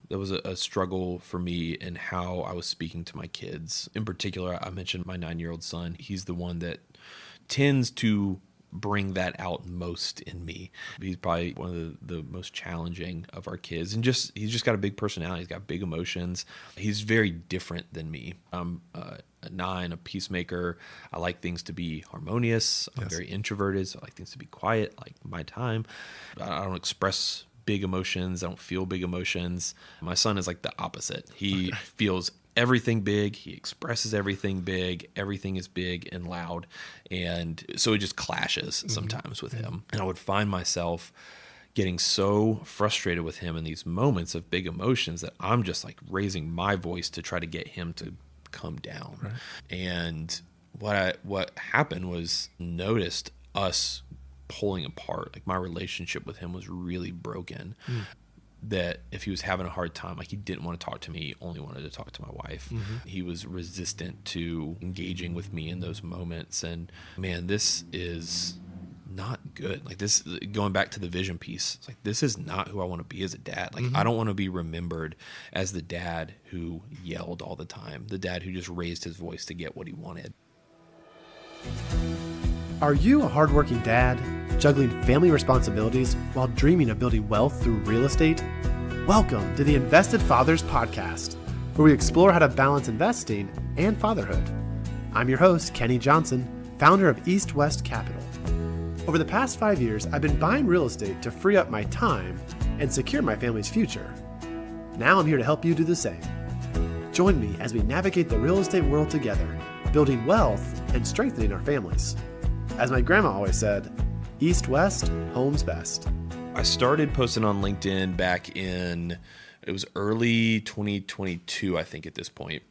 That was a struggle for me in how I was speaking to my kids. In particular, I mentioned my 9-year-old son. He's the one that tends to bring that out most in me. He's probably one of the most challenging of our kids. And he's just got a big personality. He's got big emotions. He's very different than me. I'm a 9, a peacemaker. I like things to be harmonious. I'm very introverted, so I like things to be quiet, I like my time. I don't express big emotions. I don't feel big emotions. My son is like the opposite. He feels everything big. He expresses everything big. Everything is big and loud. And so it just clashes sometimes with him. And I would find myself getting so frustrated with him in these moments of big emotions that I'm just like raising my voice to try to get him to come down. Right. And what happened was noticed us pulling apart. Like my relationship with him was really broken. That if he was having a hard time, like he didn't want to talk to me, he only wanted to talk to my wife. He was resistant to engaging with me in those moments. And man, this is not good. Like this, going back to the vision piece, it's like, this is not who I want to be as a dad. Like I don't want to be remembered as the dad who yelled all the time, the dad who just raised his voice to get what he wanted. Are you a hardworking dad, juggling family responsibilities while dreaming of building wealth through real estate? Welcome to the Invested Fathers Podcast, where we explore how to balance investing and fatherhood. I'm your host, Kenny Johnson, founder of East West Capital. Over the past 5 years, I've been buying real estate to free up my time and secure my family's future. Now I'm here to help you do the same. Join me as we navigate the real estate world together, building wealth and strengthening our families. As my grandma always said, East West, home's best. I started posting on LinkedIn back in, it was early 2022, I think at this point.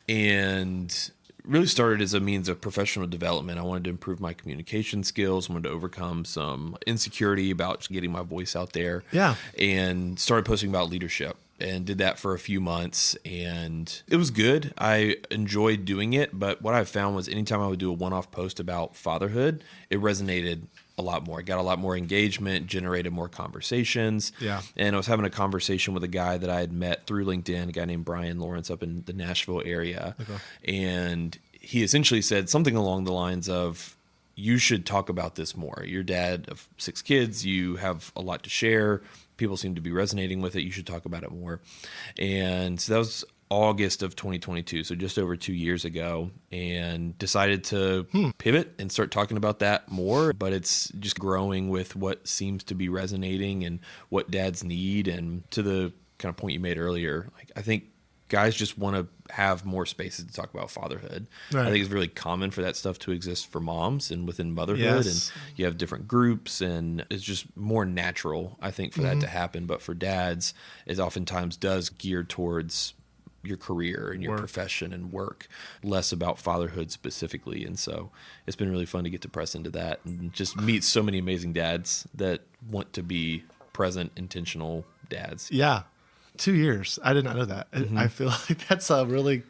And really started as a means of professional development. I wanted to improve my communication skills, wanted to overcome some insecurity about getting my voice out there. Yeah. And started posting about leadership. And did that for a few months, and it was good. I enjoyed doing it, but what I found was anytime I would do a one-off post about fatherhood, it resonated a lot more. It got a lot more engagement, generated more conversations. Yeah. And I was having a conversation with a guy that I had met through LinkedIn, a guy named Brian Lawrence up in the Nashville area. Okay. And he essentially said something along the lines of, you should talk about this more. You're dad of 6 kids. You have a lot to share. People seem to be resonating with it. You should talk about it more. And so that was August of 2022, so just over 2 years ago, and decided to pivot and start talking about that more. But it's just growing with what seems to be resonating and what dads need. And to the kind of point you made earlier, like I think guys just want to have more spaces to talk about fatherhood. Right. I think it's really common for that stuff to exist for moms and within motherhood. Yes. And you have different groups, and it's just more natural, I think, for that to happen. But for dads, it oftentimes does gear towards your career and your profession and work, less about fatherhood specifically. And so it's been really fun to get to press into that and just meet so many amazing dads that want to be present, intentional dads. Yeah. 2 years. I did not know that. I feel like that's a really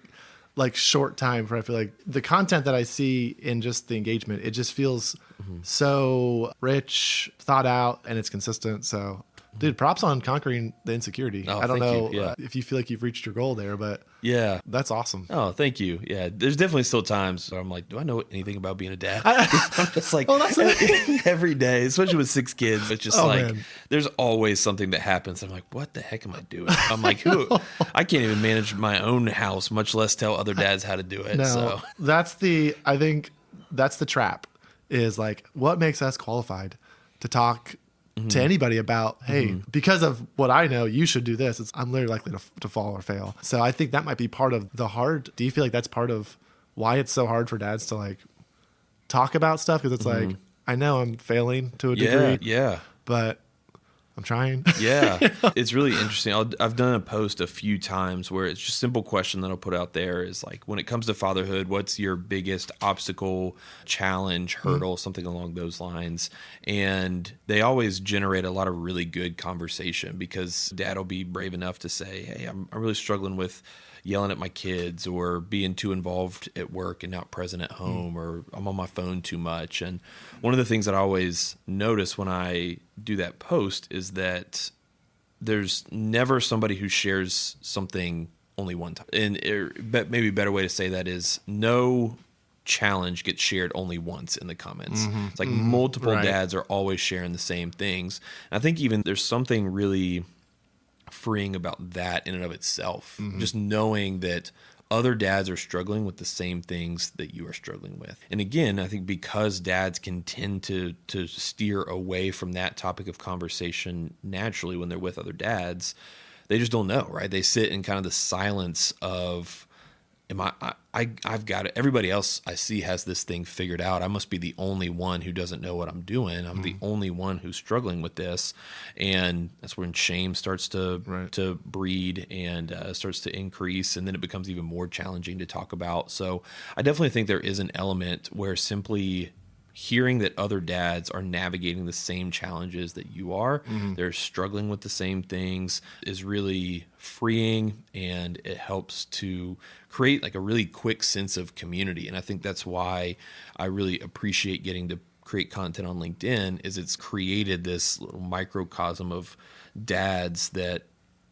short time for, I feel like the content that I see in just the engagement, it just feels so rich, thought out, and it's consistent. So dude, props on conquering the insecurity. I don't know if you feel like you've reached your goal there, but yeah, that's awesome. Oh, thank you. Yeah, there's definitely still times where I'm like, do I know anything about being a dad? I'm just like, every day, especially with 6 kids, it's just there's always something that happens. I'm like, what the heck am I doing? I'm like, I can't even manage my own house, much less tell other dads how to do it. No, so I think that's the trap, is like, what makes us qualified to talk to anybody about, hey, because of what I know, you should do this. I'm literally likely to fall or fail. So I think that might be part of the hard. Do you feel like that's part of why it's so hard for dads to like talk about stuff? Because it's like, I know I'm failing to a degree. Yeah. But I'm trying. Yeah. It's really interesting. I've done a post a few times where it's just a simple question that I'll put out there is like, when it comes to fatherhood, what's your biggest obstacle, challenge, hurdle, something along those lines? And they always generate a lot of really good conversation, because dad will be brave enough to say, hey, I'm really struggling with yelling at my kids, or being too involved at work and not present at home, or I'm on my phone too much. And one of the things that I always notice when I do that post is that there's never somebody who shares something only one time. And maybe a better way to say that is no challenge gets shared only once in the comments. It's like multiple dads are always sharing the same things. And I think even there's something really freeing about that in and of itself. Just knowing that other dads are struggling with the same things that you are struggling with. And again, I think because dads can tend to steer away from that topic of conversation naturally when they're with other dads, they just don't know, right? They sit in kind of the silence of, I've got it. Everybody else I see has this thing figured out. I must be the only one who doesn't know what I'm doing. I'm the only one who's struggling with this. And that's when shame starts to breed and starts to increase. And then it becomes even more challenging to talk about. So I definitely think there is an element where simply hearing that other dads are navigating the same challenges that you are, they're struggling with the same things, is really freeing, and it helps to create like a really quick sense of community. And I think that's why I really appreciate getting to create content on LinkedIn, is it's created this little microcosm of dads that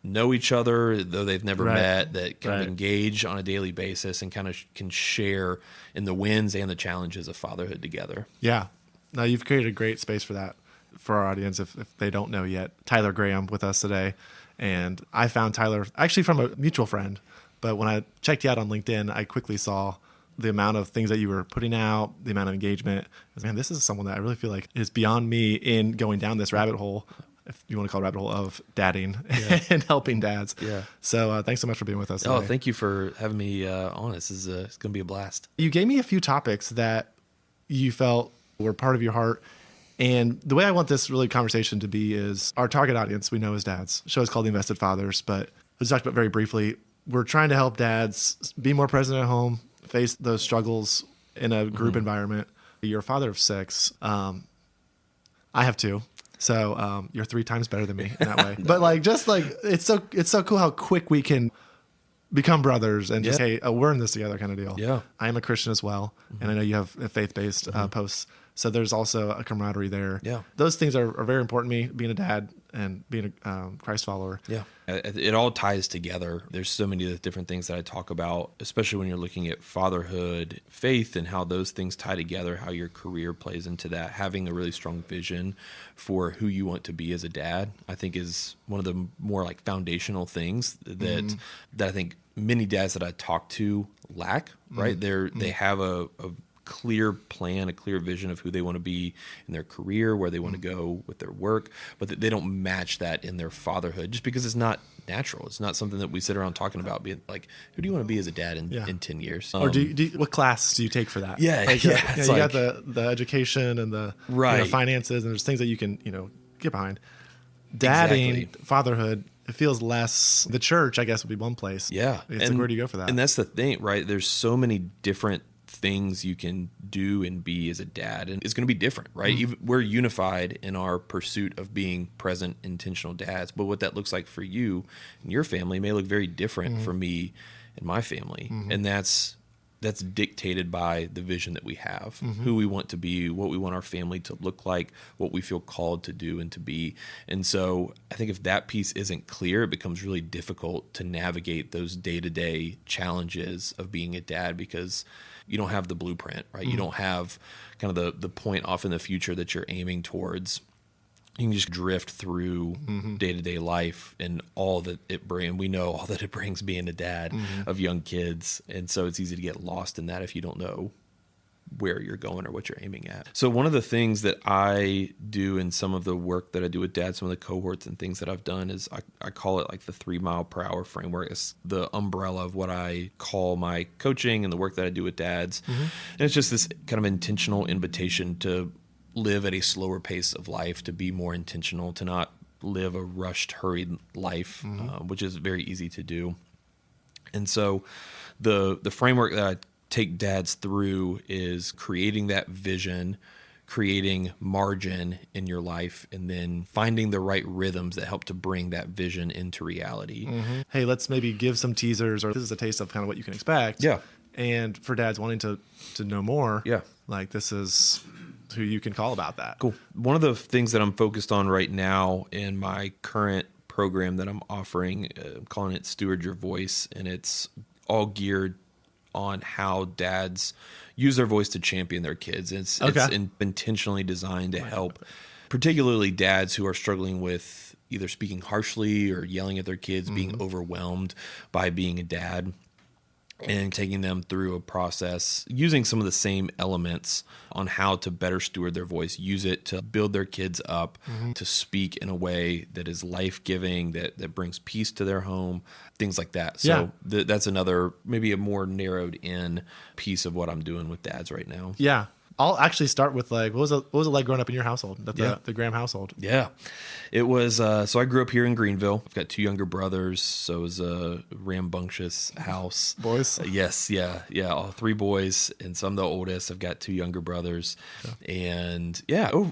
know each other, though they've never met, that kind of engage on a daily basis and kind of can share in the wins and the challenges of fatherhood together. Yeah. Now, you've created a great space for that for our audience if they don't know yet. Tyler Graham with us today. And I found Tyler actually from a mutual friend. But when I checked you out on LinkedIn, I quickly saw the amount of things that you were putting out, the amount of engagement. Man, this is someone that I really feel like is beyond me in going down this rabbit hole, if you want to call it a rabbit hole, of dadding and helping dads. Yeah. So thanks so much for being with us today. Thank you for having me on. This is it's going to be a blast. You gave me a few topics that you felt were part of your heart. And the way I want this really conversation to be is our target audience we know as dads. The show is called The Invested Fathers, but as we talked about very briefly, we're trying to help dads be more present at home, face those struggles in a group environment. You're a father of 6. I have 2. So you're 3 times better than me in that way. But it's so cool how quick we can become brothers and just, hey, we're in this together kind of deal. Yeah. I am a Christian as well. And I know you have faith-based posts. So there's also a camaraderie there. Yeah. Those things are very important to me, being a dad and being a Christ follower. Yeah. It all ties together. There's so many different things that I talk about, especially when you're looking at fatherhood, faith, and how those things tie together, how your career plays into that. Having a really strong vision for who you want to be as a dad, I think is one of the more like foundational things that I think many dads that I talk to lack, right? They have a clear plan, a clear vision of who they want to be in their career, where they want to go with their work, but they don't match that in their fatherhood just because it's not natural. It's not something that we sit around talking about, being like, who do you want to be as a dad in 10 years? Or what class do you take for that? Yeah. You got the education and the finances, and there's things that you can, get behind. Dadding, fatherhood, it feels less, the church, I guess, would be one place. Yeah. It's like, where do you go for that? And that's the thing, right? There's so many different things you can do and be as a dad, and it's going to be different, right? We're unified in our pursuit of being present, intentional dads, but what that looks like for you and your family may look very different for me and my family. And that's dictated by the vision that we have, who we want to be, what we want our family to look like, what we feel called to do and to be. And so I think if that piece isn't clear, it becomes really difficult to navigate those day-to-day challenges of being a dad, because you don't have the blueprint, right? You don't have kind of the point off in the future that you're aiming towards. You can just drift through day-to-day life and all that it brings. We know all that it brings being a dad of young kids. And so it's easy to get lost in that if you don't know where you're going or what you're aiming at. So one of the things that I do in some of the work that I do with dads, some of the cohorts and things that I've done, is I call it like the 3 mile per hour framework. It's the umbrella of what I call my coaching and the work that I do with dads. And it's just this kind of intentional invitation to live at a slower pace of life, to be more intentional, to not live a rushed, hurried life, which is very easy to do. And so the framework that I take dads through is creating that vision, creating margin in your life, and then finding the right rhythms that help to bring that vision into reality. Hey, let's maybe give some teasers, or this is a taste of kind of what you can expect. Yeah. And for dads wanting to know more, like, this is who you can call about that. Cool. One of the things that I'm focused on right now in my current program that I'm offering. I'm calling it Steward Your Voice, and it's all geared on how dads use their voice to champion their kids. It's intentionally designed to help, particularly dads who are struggling with either speaking harshly or yelling at their kids, being overwhelmed by being a dad, and taking them through a process using some of the same elements on how to better steward their voice, use it to build their kids up, to speak in a way that is life-giving, that brings peace to their home, things like that. So that's another, maybe a more narrowed in piece of what I'm doing with dads right now. Yeah. I'll actually start with what was it like growing up in your household, the Graham household? Yeah, it was. So I grew up here in Greenville. I've got 2 younger brothers, so it was a rambunctious house. Boys? Yes, yeah, all 3 boys, and so I'm the oldest. I've got 2 younger brothers, and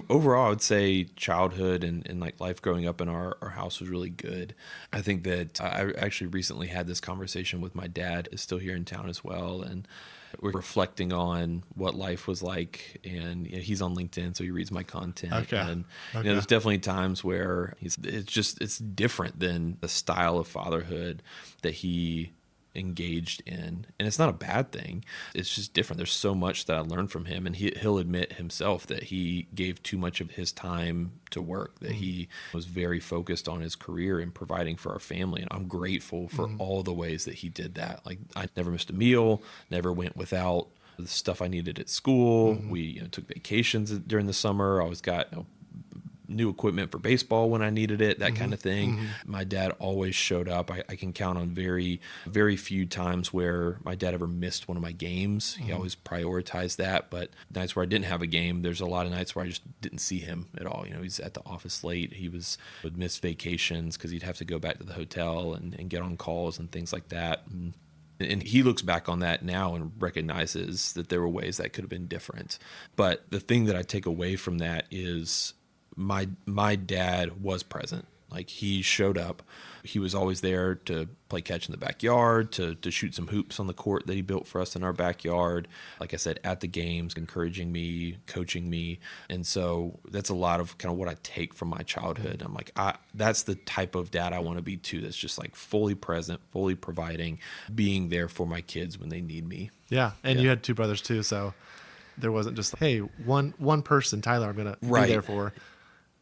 overall, I would say childhood and like life growing up in our house was really good. I think that I actually recently had this conversation with my dad, is still here in town as well, and we're reflecting on what life was like, and he's on LinkedIn, so he reads my content. And there's definitely times where it's different than the style of fatherhood that he engaged in, and it's not a bad thing. It's just different. There's so much that I learned from him, and he'll admit himself that he gave too much of his time to work, that he was very focused on his career and providing for our family, and I'm grateful for all the ways that he did that. Like, I never missed a meal, never went without the stuff I needed at school. We took vacations during the summer. I always got new equipment for baseball when I needed it, that kind of thing. My dad always showed up. I can count on very, very few times where my dad ever missed one of my games. He always prioritized that. But nights where I didn't have a game, there's a lot of nights where I just didn't see him at all. He's at the office late. Would miss vacations because he'd have to go back to the hotel and get on calls and things like that. And he looks back on that now and recognizes that there were ways that could have been different. But the thing that I take away from that is my dad was present. Like, he showed up. He was always there to play catch in the backyard, to shoot some hoops on the court that he built for us in our backyard. Like I said, at the games, encouraging me, coaching me. And so that's a lot of kind of what I take from my childhood. I'm like, that's the type of dad I want to be too. That's just like fully present, fully providing, being there for my kids when they need me. Yeah. And you had 2 brothers too. So there wasn't just, hey, one person, Tyler, I'm going to be there for.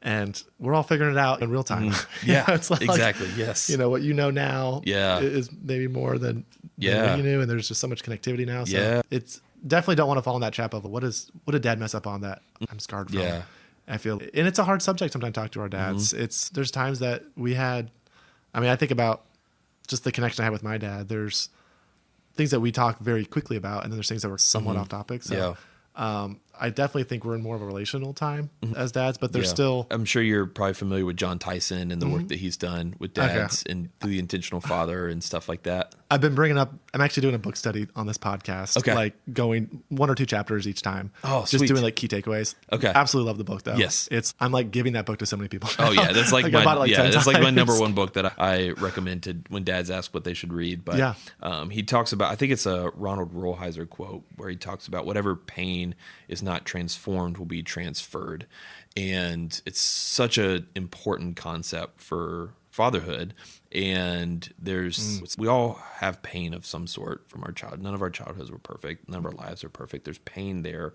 And we're all figuring it out in real time. Yeah, it's like, exactly. Yes. What you know now is maybe more than what you knew. And there's just so much connectivity now. So it's definitely don't want to fall in that trap of what did dad mess up on that I'm scarred from. Yeah. I feel, and it's a hard subject sometimes to talk to our dads. There's times that we had, I think about just the connection I had with my dad. There's things that we talk very quickly about, and then there's things that were somewhat off topic. So, I definitely think we're in more of a relational time as dads, but there's still... I'm sure you're probably familiar with John Tyson and the work that he's done with dads and the intentional father and stuff like that. I'm actually doing a book study on this podcast, like going 1 or 2 chapters each time. Oh, just doing like key takeaways. Okay. Absolutely love the book though. Yes. I'm like giving that book to so many people. Oh yeah. That's like, that's like my number 1 book that I recommend to when dads ask what they should read. But he talks about, I think it's a Ronald Rolheiser quote where he talks about whatever pain is not transformed will be transferred. And it's such an important concept for fatherhood. And we all have pain of some sort from our childhood. None of our childhoods were perfect. None of our lives are perfect. There's pain there.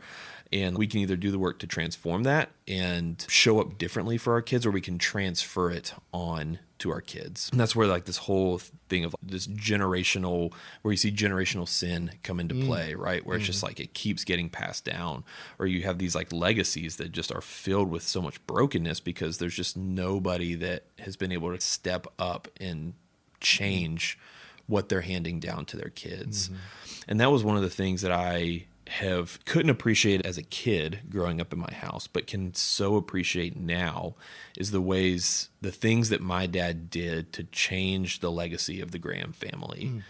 And we can either do the work to transform that and show up differently for our kids, or we can transfer it on to our kids. And that's where like this whole thing of this generational, where you see generational sin come into play, right? Where it's just like it keeps getting passed down, or you have these like legacies that just are filled with so much brokenness because there's just nobody that has been able to step up and change what they're handing down to their kids. And that was one of the things that I couldn't appreciate as a kid growing up in my house, but can so appreciate now, is the things that my dad did to change the legacy of the Graham family.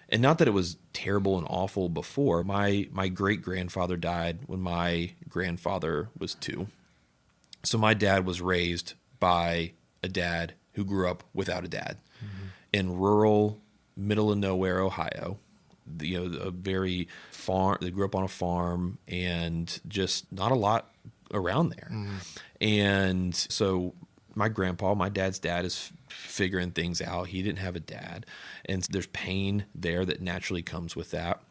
And not that it was terrible and awful before. My great-grandfather died when my grandfather was 2. So my dad was raised by a dad who grew up without a dad in rural, middle of nowhere Ohio. A very farm. They grew up on a farm, and just not a lot around there. And so my grandpa, my dad's dad, is figuring things out. He didn't have a dad. And there's pain there that naturally comes with that.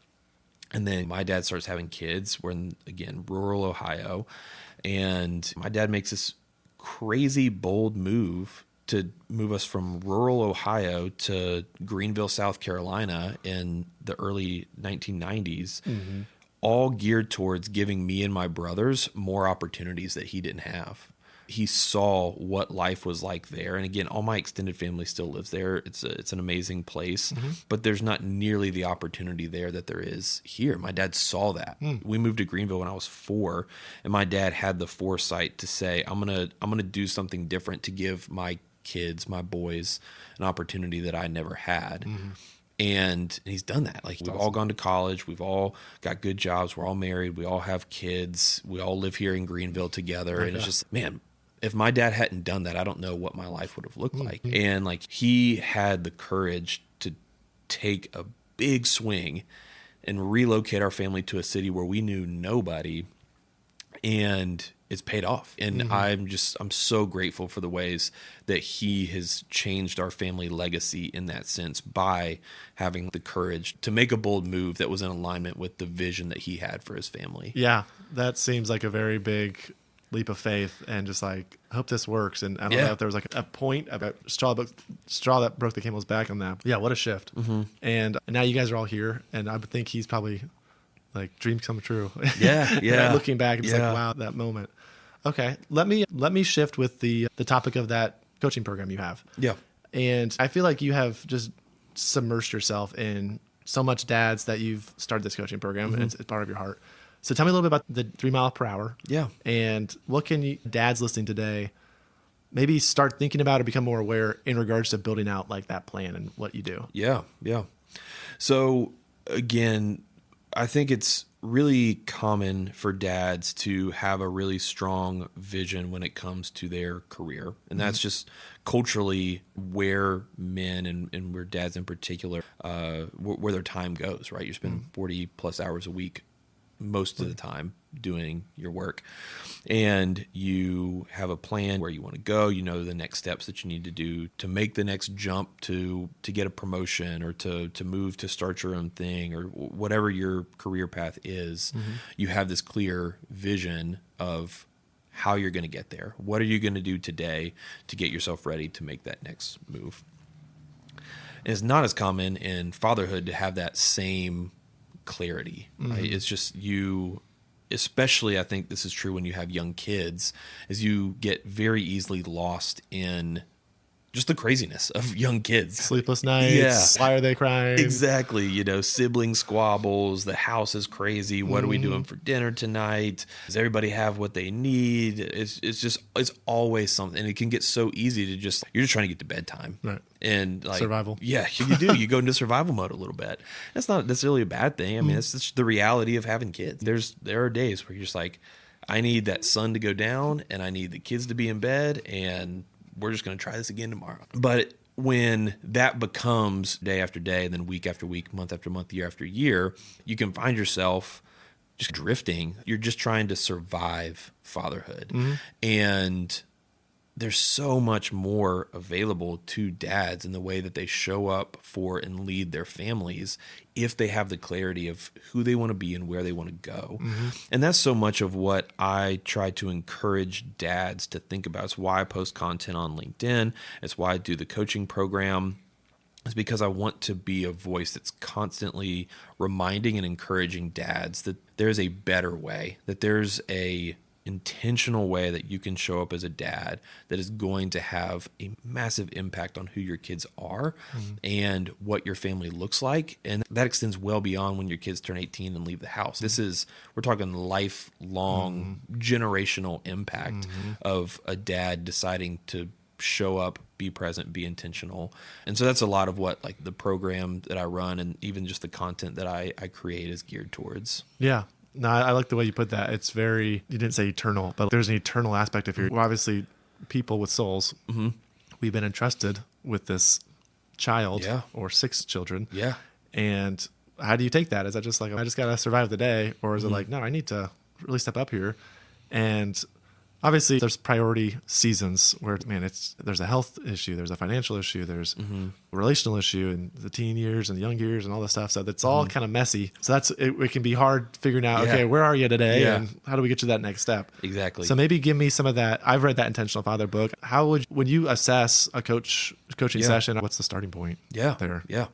And then my dad starts having kids. We're in, again, rural Ohio. And my dad makes this crazy, bold move to move us from rural Ohio to Greenville, South Carolina in the early 1990s, all geared towards giving me and my brothers more opportunities that he didn't have. He saw what life was like there. And again, all my extended family still lives there. It's an amazing place, but there's not nearly the opportunity there that there is here. My dad saw that. We moved to Greenville when I was 4, and my dad had the foresight to say, I'm going to do something different to give my kids, my boys, an opportunity that I never had. And he's done that. Like, we've all gone to college. We've all got good jobs. We're all married. We all have kids. We all live here in Greenville together. And it's just, man, if my dad hadn't done that, I don't know what my life would have looked like. And like, he had the courage to take a big swing and relocate our family to a city where we knew nobody. And it's paid off. And I'm so grateful for the ways that he has changed our family legacy in that sense by having the courage to make a bold move that was in alignment with the vision that he had for his family. Yeah, that seems like a very big leap of faith, and just like, I hope this works. And I don't know if there was like a point about straw that broke the camel's back on that. Yeah, what a shift. And now you guys are all here, and I would think he's probably like, dreams come true. Yeah. Looking back, it's like, wow, that moment. Okay, let me shift with the topic of that coaching program you have. Yeah. And I feel like you have just submersed yourself in so much dads that you've started this coaching program, and it's part of your heart. So tell me a little bit about the 3 mile per hour. Yeah. And what can dads listening today maybe start thinking about or become more aware in regards to building out like that plan and what you do? Yeah. So again, I think it's really common for dads to have a really strong vision when it comes to their career. And that's just culturally where men and where dads in particular, where their time goes, right? You spend 40 plus hours a week most of the time doing your work, and you have a plan where you want to go. You know the next steps that you need to do to make the next jump to get a promotion, or to move to start your own thing, or whatever your career path is. You have this clear vision of how you're going to get there. What are you going to do today to get yourself ready to make that next move? And it's not as common in fatherhood to have that same clarity, right? It's just you, especially I think this is true when you have young kids, is you get very easily lost in just the craziness of young kids. Sleepless nights. Why are they crying? Exactly. Sibling squabbles. The house is crazy. What are we doing for dinner tonight? Does everybody have what they need? It's always something. And it can get so easy to you're just trying to get to bedtime. Right. And like survival. Yeah, you do. You go into survival mode a little bit. That's not necessarily a bad thing. I mean, it's just the reality of having kids. There are days where you're just like, I need that sun to go down, and I need the kids to be in bed, and we're just going to try this again tomorrow. But when that becomes day after day, and then week after week, month after month, year after year, you can find yourself just drifting. You're just trying to survive fatherhood. And there's so much more available to dads in the way that they show up for and lead their families if they have the clarity of who they want to be and where they want to go. And that's so much of what I try to encourage dads to think about. It's why I post content on LinkedIn. It's why I do the coaching program. It's because I want to be a voice that's constantly reminding and encouraging dads that there's a better way, that there's a intentional way that you can show up as a dad that is going to have a massive impact on who your kids are and what your family looks like. And that extends well beyond when your kids turn 18 and leave the house. We're talking lifelong generational impact of a dad deciding to show up, be present, be intentional. And so that's a lot of what like the program that I run and even just the content that I create is geared towards. Yeah. No, I like the way you put that. It's very, you didn't say eternal, but there's an eternal aspect of we're obviously people with souls. We've been entrusted with this child or 6 children. Yeah. And how do you take that? Is that just like, I just got to survive the day? Or is it like, no, I need to really step up here? And Obviously, there's priority seasons where, man, there's a health issue, there's a financial issue, there's a relational issue in the teen years and the young years and all this stuff. So that's all kind of messy. So it can be hard figuring out, okay, where are you today and how do we get to that next step? Exactly. So maybe give me some of that. I've read that Intentional Father book. When you assess a coaching session, what's the starting point there? Yeah.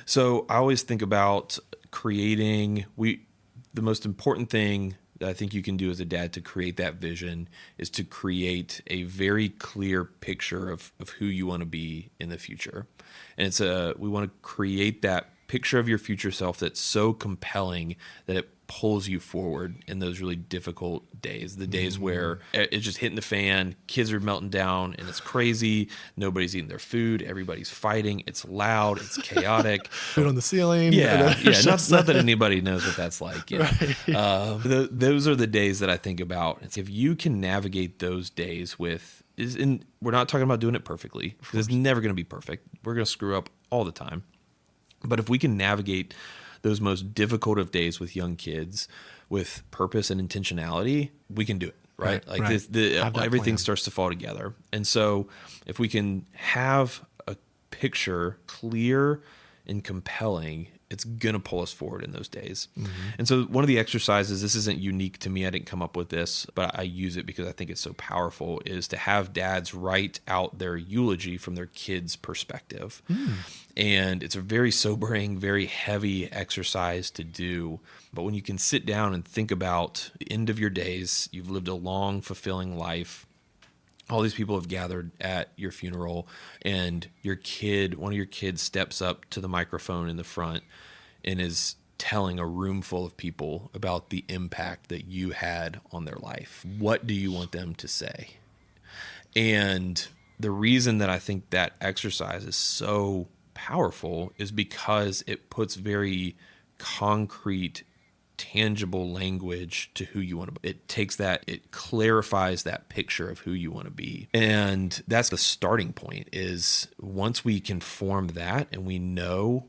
So I always think about creating, the most important thing that I think you can do as a dad to create that vision is to create a very clear picture of who you want to be in the future. And we want to create that picture of your future self that's so compelling that it pulls you forward in those really difficult days, the days where it's just hitting the fan, kids are melting down and it's crazy, nobody's eating their food, everybody's fighting, it's loud, it's chaotic. Food on the ceiling. Yeah. Not that anybody knows what that's like. Right. Those are the days that I think about. If you can navigate those days we're not talking about doing it perfectly, because it's never going to be perfect. We're going to screw up all the time. But if we can navigate those most difficult of days with young kids with purpose and intentionality, we can do it, right? Everything starts to fall together. And so if we can have a picture clear and compelling, it's going to pull us forward in those days. And so one of the exercises, this isn't unique to me, I didn't come up with this, but I use it because I think it's so powerful, is to have dads write out their eulogy from their kids' perspective. And it's a very sobering, very heavy exercise to do. But when you can sit down and think about the end of your days, you've lived a long, fulfilling life, all these people have gathered at your funeral, and one of your kids steps up to the microphone in the front and is telling a room full of people about the impact that you had on their life. What do you want them to say? And the reason that I think that exercise is so powerful is because it puts very concrete, tangible language to who you want to be. It clarifies that picture of who you want to be. And that's the starting point, is once we can form that and we know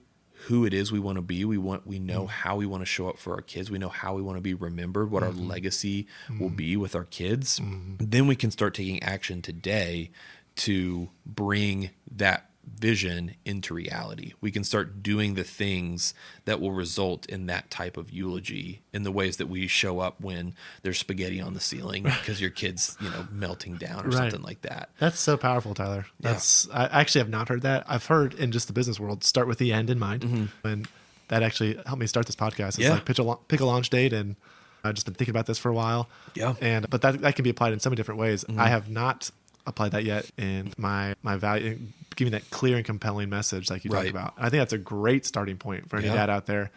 who it is we want to be, we know how we want to show up for our kids, we know how we want to be remembered, what our legacy will be with our kids, then we can start taking action today to bring that vision into reality. We can start doing the things that will result in that type of eulogy, in the ways that we show up when there's spaghetti on the ceiling because your kid's, melting down or something like that. That's so powerful, Tyler. I actually have not heard that. I've heard in just the business world, start with the end in mind. And that actually helped me start this podcast. It's like pick a launch date, and I've just been thinking about this for a while. But that can be applied in so many different ways. I have not applied that yet in my value, giving that clear and compelling message like you talked about. I think that's a great starting point for any dad out there.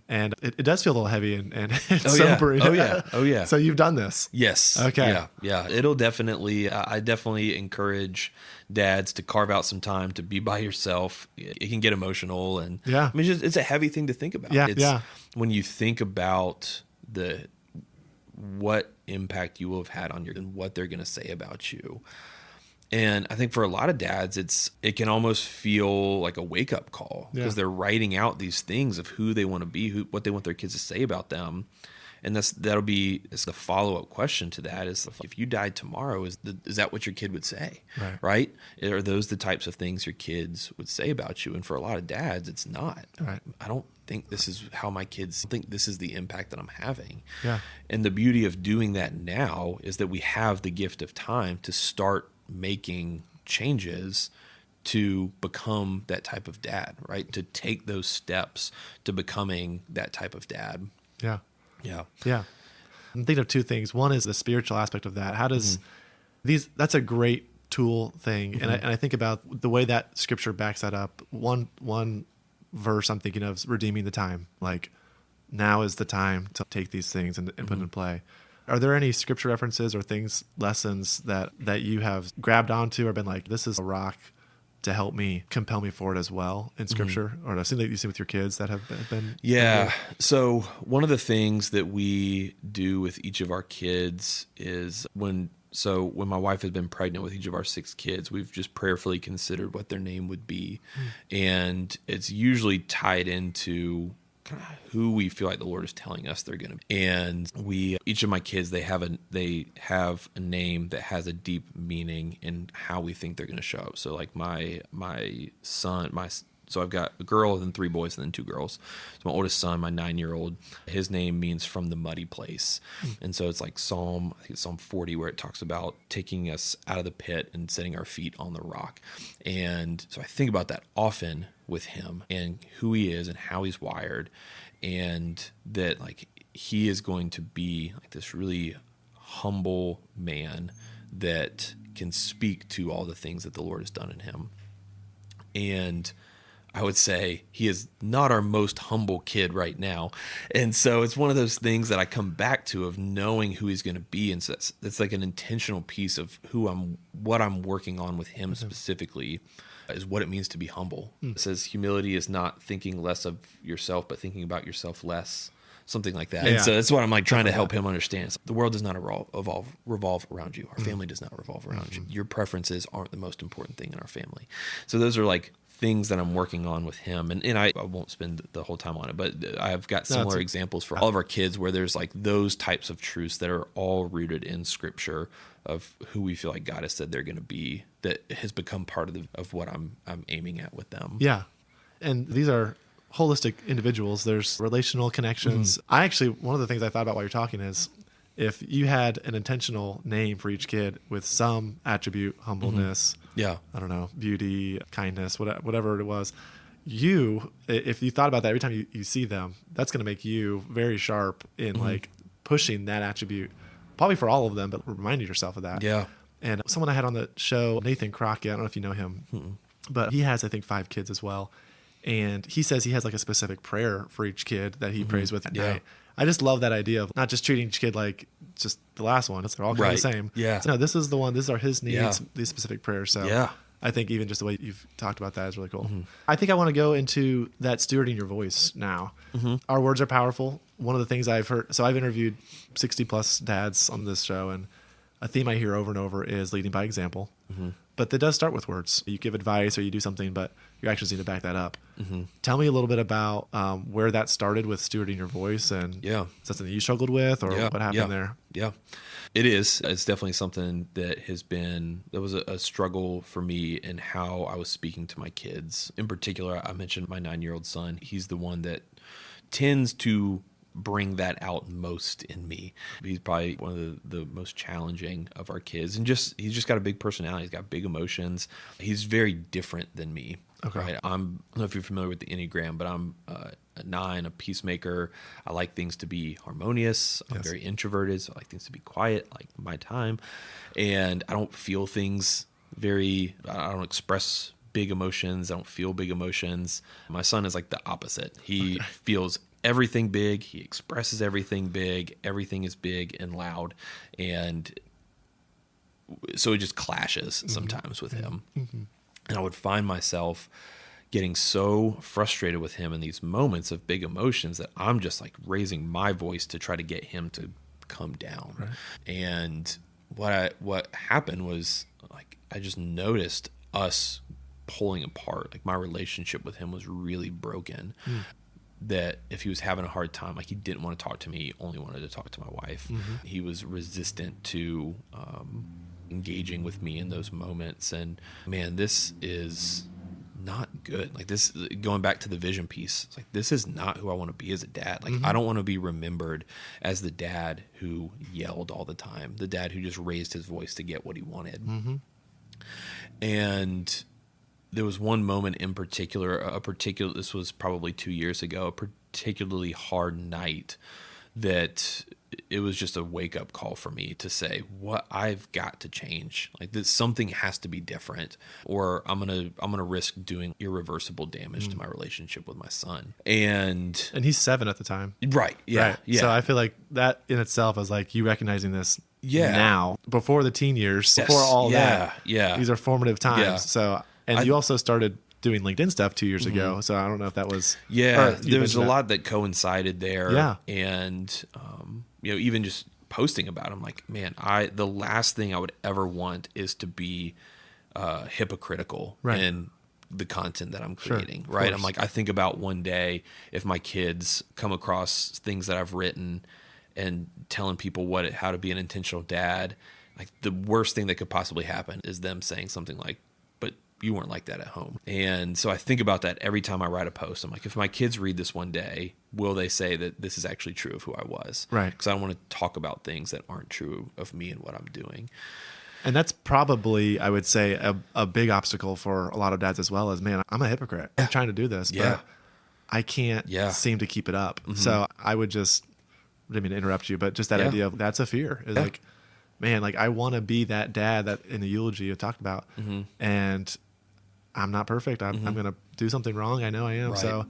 And it does feel a little heavy and it's sobering. Oh yeah. So you've done this. Yes. Okay. Yeah. It'll definitely, I definitely encourage dads to carve out some time to be by yourself. It can get emotional, and I mean, it's a heavy thing to think about. When you think about what impact you will have had on and what they're going to say about you. And I think for a lot of dads, it can almost feel like a wake up call, because they're writing out these things of who they want to be, what they want their kids to say about them. And it's the follow up question to that is, if you died tomorrow, is that what your kid would say? Right? Are those the types of things your kids would say about you? And for a lot of dads, it's not. I don't think this is how my kids think. This is the impact that I'm having. And the beauty of doing that now is that we have the gift of time to start making changes to become that type of dad, right? To take those steps to becoming that type of dad. Yeah. I'm thinking of two things. One is the spiritual aspect of that. How does that's a great tool thing. And I think about the way that scripture backs that up. One verse I'm thinking of is redeeming the time. Like, now is the time to take these things and put in play. Are there any scripture references or lessons that you have grabbed onto or been like, this is a rock to help me, compel me forward as well in scripture? Or I've seen that you see with your kids that have been. Yeah. So one of the things that we do with each of our kids is when my wife has been pregnant with each of our 6 kids, we've just prayerfully considered what their name would be. And it's usually tied into kind of who we feel like the Lord is telling us they're going to be. And each of my kids, they have a name that has a deep meaning in how we think they're going to show up. So like my son, so I've got a girl and then 3 boys and then 2 girls. So my oldest son, my 9-year-old, his name means from the muddy place. And so it's like I think it's Psalm 40, where it talks about taking us out of the pit and setting our feet on the rock. And so I think about that often with him and who he is and how he's wired, and that like he is going to be like this really humble man that can speak to all the things that the Lord has done in him. And I would say he is not our most humble kid right now. And so it's one of those things that I come back to of knowing who he's going to be. And so that's like an intentional piece of what I'm working on with him specifically is what it means to be humble. It says humility is not thinking less of yourself, but thinking about yourself less, something like that. And so that's what I'm like trying to help him understand. So the world does not revolve around you. Our family does not revolve around you. Your preferences aren't the most important thing in our family. So those are like things that I'm working on with him. And I won't spend the whole time on it, but I've got similar examples for all of our kids where there's like those types of truths that are all rooted in Scripture of who we feel like God has said they're going to be, that has become part of what I'm aiming at with them. Yeah. And these are holistic individuals. There's relational connections. One of the things I thought about while you're talking is if you had an intentional name for each kid with some attribute, humbleness, I don't know, beauty, kindness, whatever it was, if you thought about that every time you see them, that's going to make you very sharp in like pushing that attribute, probably for all of them, but reminding yourself of that. Yeah. And someone I had on the show, Nathan Crockett, I don't know if you know him, but he has, I think, 5 kids as well. And he says he has like a specific prayer for each kid that he prays with at night. I just love that idea of not just treating each kid like just the last one. They're all kind of the same. Yeah. So, no, this is the one. These are his needs, these specific prayers. So I think even just the way you've talked about that is really cool. I think I want to go into that stewarding your voice now. Our words are powerful. One of the things I've heard, so I've interviewed 60 plus dads on this show, and a theme I hear over and over is leading by example. But that does start with words. You give advice or you do something, but your actions need to back that up. Tell me a little bit about where that started with stewarding your voice, and is that something that you struggled with, or what happened there? Yeah, it is. It's definitely something that was a struggle for me in how I was speaking to my kids. In particular, I mentioned my 9-year-old son. He's the one that tends to bring that out most in me. He's probably one of the most challenging of our kids, and he's just got a big personality. He's got big emotions. He's very different than me. Okay. Right? I don't know if you're familiar with the Enneagram, but I'm a 9, a peacemaker. I like things to be harmonious. I'm very introverted, so I like things to be quiet, like my time. And I don't feel things I don't express big emotions. I don't feel big emotions. My son is like the opposite. He feels everything big. He expresses everything big. Everything is big and loud. And so it just clashes sometimes with him. And I would find myself getting so frustrated with him in these moments of big emotions that I'm just like raising my voice to try to get him to come down. Right. And what happened was like I just noticed us pulling apart. Like my relationship with him was really broken. That if he was having a hard time, like he didn't want to talk to me, he only wanted to talk to my wife. He was resistant to engaging with me in those moments. And man, this is not good. Like this, going back to the vision piece, it's like, this is not who I want to be as a dad. Like I don't want to be remembered as the dad who yelled all the time, the dad who just raised his voice to get what he wanted. And there was one moment in particular, this was probably 2 years ago, a particularly hard night that it was just a wake up call for me to say, what I've got to change. Like this, something has to be different, or I'm going to risk doing irreversible damage to my relationship with my son. And he's 7 at the time. Right. Yeah. Right. Yeah. So I feel like that in itself is like you recognizing this now, before the teen years, before all that. Yeah. These are formative times. Yeah. So, and you also started doing LinkedIn stuff 2 years ago. So I don't know if that was, there was a lot that coincided there. Yeah. And, even just posting about him, like, man, the last thing I would ever want is to be hypocritical and the content that I'm Sure, creating, of right? course. I'm like, I think about one day if my kids come across things that I've written and telling people how to be an intentional dad, like the worst thing that could possibly happen is them saying something like, but you weren't like that at home. And so I think about that every time I write a post. I'm like, if my kids read this one day, will they say that this is actually true of who I was? Right. Because I don't want to talk about things that aren't true of me and what I'm doing. And that's probably, I would say, a big obstacle for a lot of dads as well. Is, man, I'm a hypocrite. I'm trying to do this, but I can't seem to keep it up. So I would just, I didn't mean to interrupt you, but just that idea of that's a fear. Is like, man, like I want to be that dad that in the eulogy you talked about, and I'm not perfect. I'm going to do something wrong. I know I am. Right. So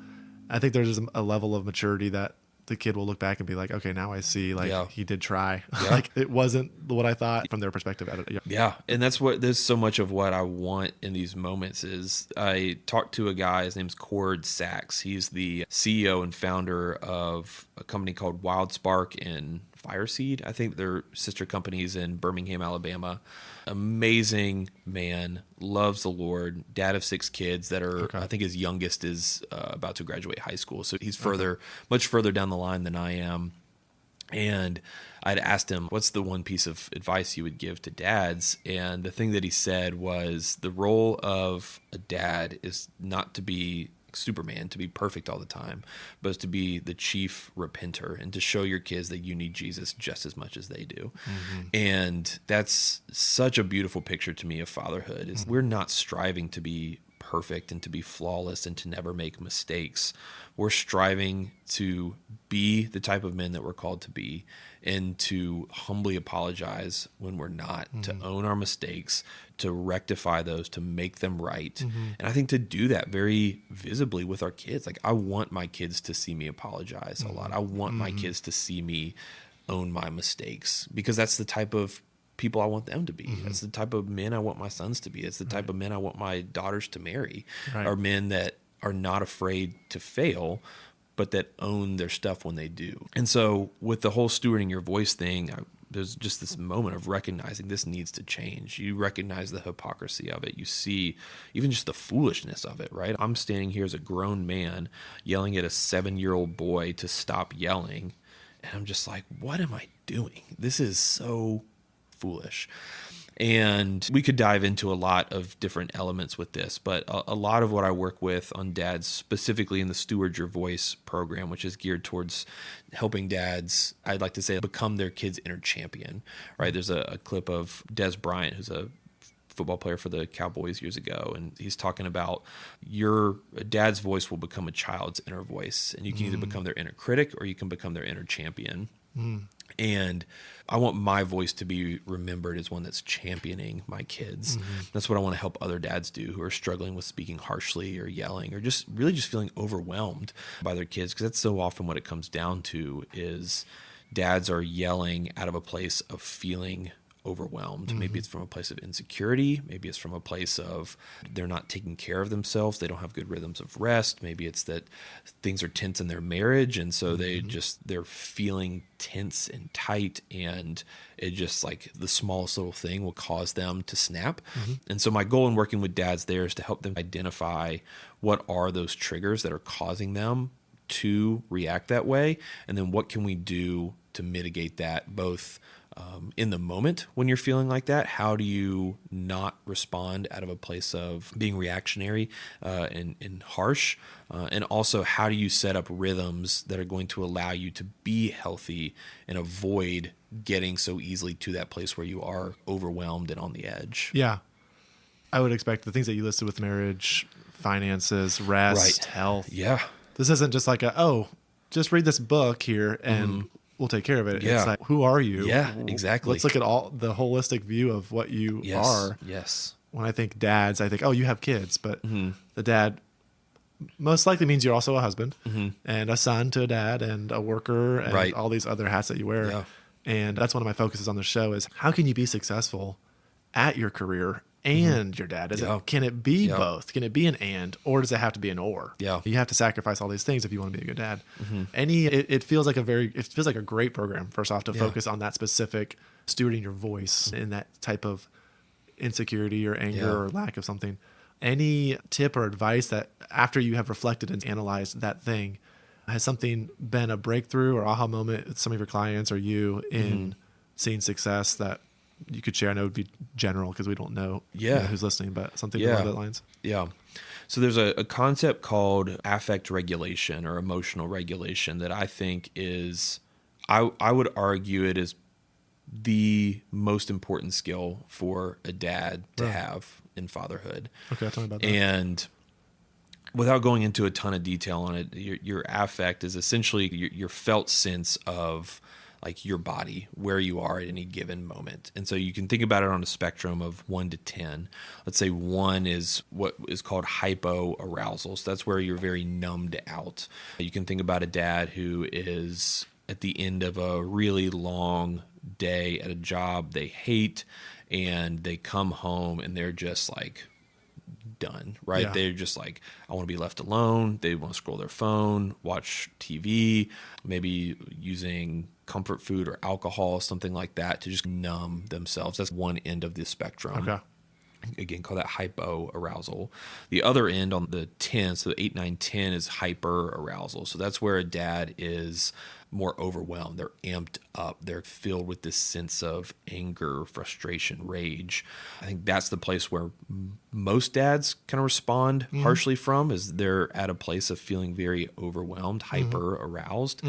I think there's a level of maturity that the kid will look back and be like, okay, now I see, like he did try. Like it wasn't what I thought from their perspective. Yeah. And there's so much of what I want in these moments is I talked to a guy, his name's Cord Sachs. He's the CEO and founder of a company called Wild Spark and Fireseed. I think they're sister companies in Birmingham, Alabama. Amazing man, loves the Lord, dad of 6 kids that are, I think his youngest is about to graduate high school. So he's much further down the line than I am. And I'd asked him, what's the one piece of advice you would give to dads? And the thing that he said was the role of a dad is not to be Superman, to be perfect all the time, but is to be the chief repenter and to show your kids that you need Jesus just as much as they do. And that's such a beautiful picture to me of fatherhood is we're not striving to be perfect and to be flawless and to never make mistakes. We're striving to be the type of men that we're called to be and to humbly apologize when we're not, to own our mistakes, to rectify those, to make them right. And I think to do that very visibly with our kids, like I want my kids to see me apologize a lot. I want my kids to see me own my mistakes because that's the type of people I want them to be. That's the type of men I want my sons to be. It's the type of men I want my daughters to marry, are men that are not afraid to fail, but that own their stuff when they do. And so with the whole stewarding your voice thing, there's just this moment of recognizing this needs to change. You recognize the hypocrisy of it. You see even just the foolishness of it, right? I'm standing here as a grown man yelling at a 7-year-old boy to stop yelling. And I'm just like, what am I doing? This is so foolish. And we could dive into a lot of different elements with this, but a lot of what I work with on dads, specifically in the Steward Your Voice program, which is geared towards helping dads, I'd like to say, become their kid's inner champion, right? There's a clip of Des Bryant, who's a football player for the Cowboys years ago, and he's talking about your dad's voice will become a child's inner voice, and you can either become their inner critic or you can become their inner champion. And I want my voice to be remembered as one that's championing my kids. That's what I want to help other dads do who are struggling with speaking harshly or yelling or just really just feeling overwhelmed by their kids, because that's so often what it comes down to is dads are yelling out of a place of feeling overwhelmed. Maybe it's from a place of insecurity. Maybe it's from a place of they're not taking care of themselves. They don't have good rhythms of rest. Maybe it's that things are tense in their marriage. And so they're feeling tense and tight. And it just like the smallest little thing will cause them to snap. And so my goal in working with dads there is to help them identify what are those triggers that are causing them to react that way. And then what can we do to mitigate that both in the moment when you're feeling like that? How do you not respond out of a place of being reactionary and harsh? And also, how do you set up rhythms that are going to allow you to be healthy and avoid getting so easily to that place where you are overwhelmed and on the edge? Yeah. I would expect the things that you listed with marriage, finances, rest, health. Yeah. This isn't just like just read this book here and we'll take care of it. Yeah. It's like, who are you? Yeah, exactly. Let's look at all the holistic view of what you are. Yes. When I think dads, I think, oh, you have kids, but the dad most likely means you're also a husband and a son to a dad and a worker and all these other hats that you wear. Yeah. And that's one of my focuses on the show is how can you be successful at your career and your dad? Can it be both? Can it be an and, or does it have to be an or? Yeah. You have to sacrifice all these things if you want to be a good dad. It feels like a great program, first off, to focus on that specific stewarding your voice in that type of insecurity or anger or lack of something. Any tip or advice that after you have reflected and analyzed that thing, has something been a breakthrough or aha moment with some of your clients or you in seeing success that you could share? I know it would be general because we don't know, who's listening, but something along those lines. Yeah. So there's a concept called affect regulation or emotional regulation that I think is, I would argue it is the most important skill for a dad to have in fatherhood. Okay, tell me about that. And without going into a ton of detail on it, your affect is essentially your felt sense of like your body, where you are at any given moment. And so you can think about it on a spectrum of 1 to 10. Let's say 1 is what is called hypoarousal. So that's where you're very numbed out. You can think about a dad who is at the end of a really long day at a job they hate, and they come home and they're just like done, right? Yeah. They're just like, I want to be left alone. They want to scroll their phone, watch TV, maybe using comfort food or alcohol, something like that, to just numb themselves. That's one end of the spectrum. Okay. Again, call that hypoarousal. The other end on the 10, so 8, 9, 10 is hyperarousal. So that's where a dad is more overwhelmed. They're amped up. They're filled with this sense of anger, frustration, rage. I think that's the place where most dads kind of respond harshly from, is they're at a place of feeling very overwhelmed, hyper aroused.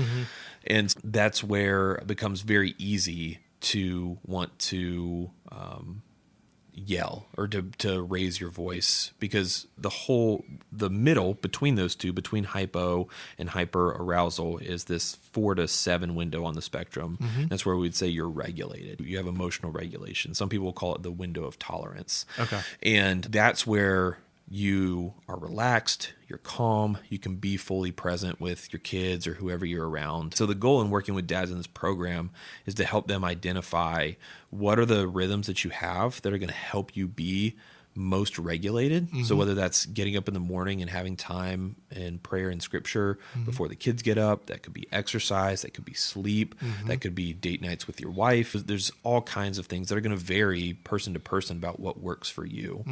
And that's where it becomes very easy to want to yell or to raise your voice, because the middle between those two, between hypo and hyper arousal, is this 4 to 7 window on the spectrum. That's where we'd say you're regulated. You have emotional regulation. Some people call it the window of tolerance. Okay. And that's where you are relaxed, you're calm, you can be fully present with your kids or whoever you're around. So the goal in working with dads in this program is to help them identify what are the rhythms that you have that are going to help you be most regulated. So whether that's getting up in the morning and having time in prayer and scripture before the kids get up, that could be exercise, that could be sleep, that could be date nights with your wife. There's all kinds of things that are going to vary person to person about what works for you.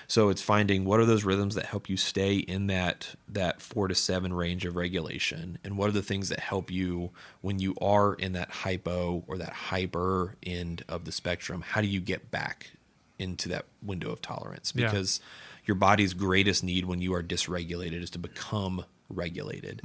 So it's finding what are those rhythms that help you stay in that 4 to 7 range of regulation, and what are the things that help you when you are in that hypo or that hyper end of the spectrum. How do you get back into that window of tolerance? Because your body's greatest need when you are dysregulated is to become regulated.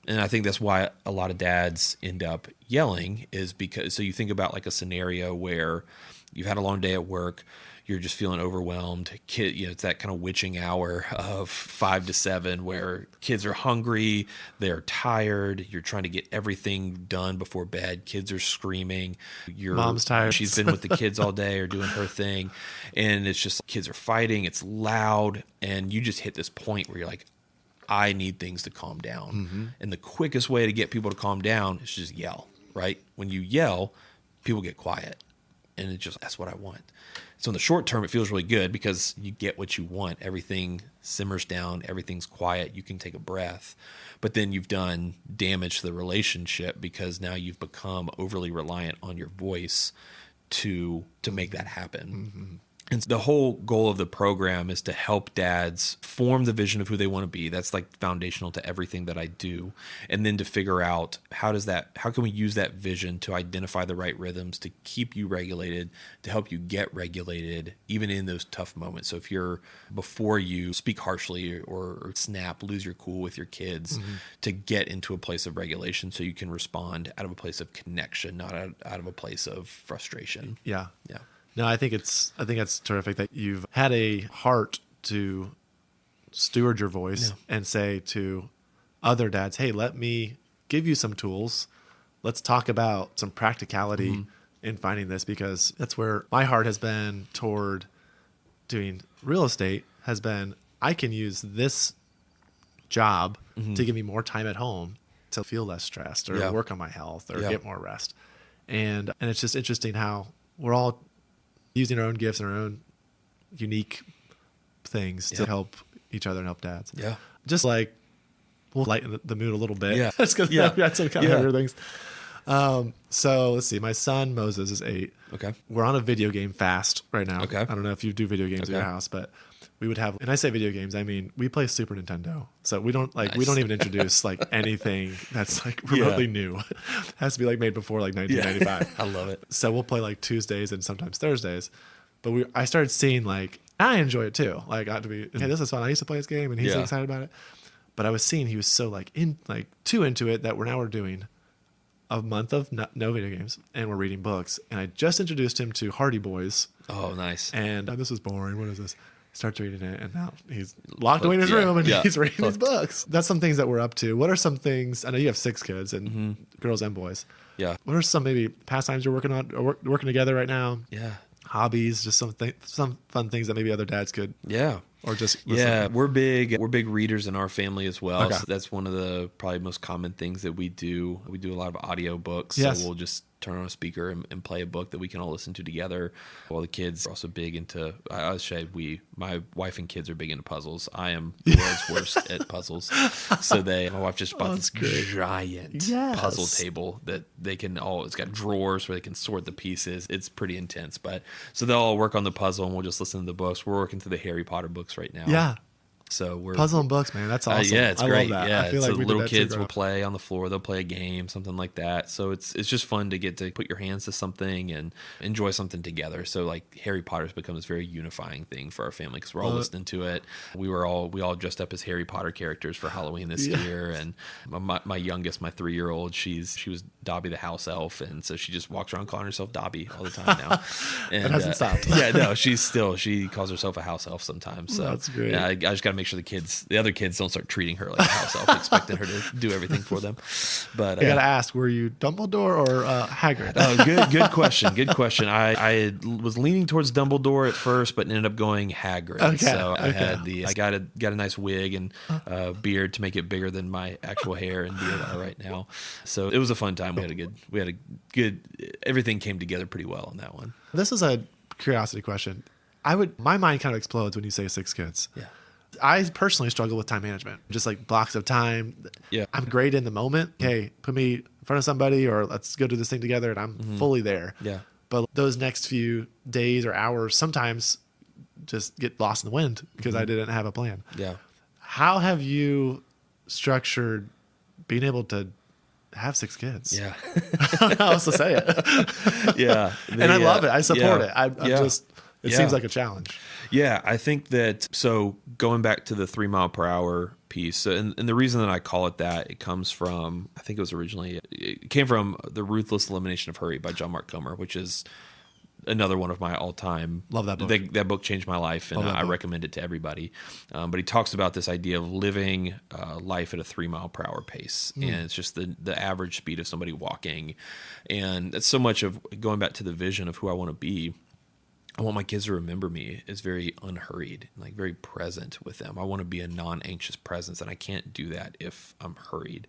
And I think that's why a lot of dads end up yelling, is because, so you think about like a scenario where you've had a long day at work, you're just feeling overwhelmed. It's that kind of witching hour of 5 to 7 where kids are hungry, they're tired, you're trying to get everything done before bed, kids are screaming, mom's tired, she's been with the kids all day or doing her thing, and it's just kids are fighting, it's loud, and you just hit this point where you're like, I need things to calm down. And the quickest way to get people to calm down is just yell, right? When you yell, people get quiet, and it's just, that's what I want. So in the short term, it feels really good because you get what you want. Everything simmers down. Everything's quiet. You can take a breath. But then you've done damage to the relationship because now you've become overly reliant on your voice to make that happen. And the whole goal of the program is to help dads form the vision of who they want to be. That's like foundational to everything that I do. And then to figure out how can we use that vision to identify the right rhythms to keep you regulated, to help you get regulated, even in those tough moments. So if before you speak harshly or snap, lose your cool with your kids, to get into a place of regulation so you can respond out of a place of connection, not out of a place of frustration. Yeah. Yeah. No, I think that's terrific that you've had a heart to steward your voice and say to other dads, hey, let me give you some tools. Let's talk about some practicality in finding this, because that's where my heart has been toward doing real estate, has been, I can use this job to give me more time at home to feel less stressed or work on my health or get more rest. And it's just interesting how we're all using our own gifts and our own unique things to help each other and help dads. Yeah. Just like we'll lighten the mood a little bit. Yeah. Just because we had some kind of heavier things. So let's see. My son Moses is 8. Okay. We're on a video game fast right now. Okay. I don't know if you do video games in your house, but we would have, and I say video games, I mean, we play Super Nintendo. So we don't Nice. we don't even introduce like anything that's like remotely new. It has to be like made before like 1995. I love it. So we'll play like Tuesdays and sometimes Thursdays. But I started seeing like, I enjoy it too. Like I got to be, hey, this is fun. I used to play this game and he's excited about it. But I was seeing he was so too into it that we're doing a month of no video games and we're reading books. And I just introduced him to Hardy Boys. Oh, nice. And this is boring. What is this? Starts reading it, and now he's locked away in his room and he's reading his books. That's some things that we're up to. What are some things? I know you have 6 kids and girls and boys. Yeah. What are some maybe pastimes you're working on, or working together right now? Yeah. Hobbies, just some fun things that maybe other dads could. Yeah. Or just listen. Yeah, we're big readers in our family as well. Okay. So that's one of the probably most common things that we do. We do a lot of audio books. Yes. So we'll just turn on a speaker and play a book that we can all listen to together. While the kids are also big into, I would say my wife and kids are big into puzzles. I am the world's worst at puzzles. So my wife just bought this giant puzzle table that it's got drawers where they can sort the pieces. It's pretty intense. So they'll all work on the puzzle and we'll just listen to the books. We're working through the Harry Potter books right now. Yeah. So we're puzzle and books, man. That's awesome. Yeah, it's great. I love that. Yeah, I feel so like we little did that kids too, will play on the floor. They'll play a game, something like that. So it's just fun to get to put your hands to something and enjoy something together. So like Harry Potter's become this very unifying thing for our family because we're all listening to it. We all dressed up as Harry Potter characters for Halloween this year. And my youngest, my 3-year-old, she was Dobby the house elf, and so she just walks around calling herself Dobby all the time now. And it hasn't stopped. Yeah, no, she calls herself a house elf sometimes. So that's great. I just got to make sure the other kids don't start treating her like a house elf, expecting her to do everything for them. But I gotta ask, were you Dumbledore or Hagrid? Oh, good question. Good question. I was leaning towards Dumbledore at first, but ended up going Hagrid. Okay, So I got a nice wig and beard to make it bigger than my actual hair and beard are right now. So it was a fun time. We had a good. Everything came together pretty well on that one. This is a curiosity question. My mind kind of explodes when you say 6 kids. Yeah. I personally struggle with time management, just like blocks of time. Yeah. I'm great in the moment. Hey, put me in front of somebody or let's go do this thing together, and I'm fully there. Yeah. But those next few days or hours sometimes just get lost in the wind because I didn't have a plan. Yeah. How have you structured being able to have 6 kids? Yeah. I don't know how else to say it. Yeah. And I love it. I support it. It seems like a challenge. Yeah, I think that, so going back to the 3 mile per hour piece, and the reason that I call it that, it comes from, I think it came from The Ruthless Elimination of Hurry by John Mark Comer, which is another one of my all-time. Love that book. That book changed my life, and I recommend it to everybody. But he talks about this idea of living life at a 3 mile per hour pace, and it's just the average speed of somebody walking. And that's so much of going back to the vision of who I want to be. I want my kids to remember me as very unhurried, like very present with them. I want to be a non-anxious presence, and I can't do that if I'm hurried.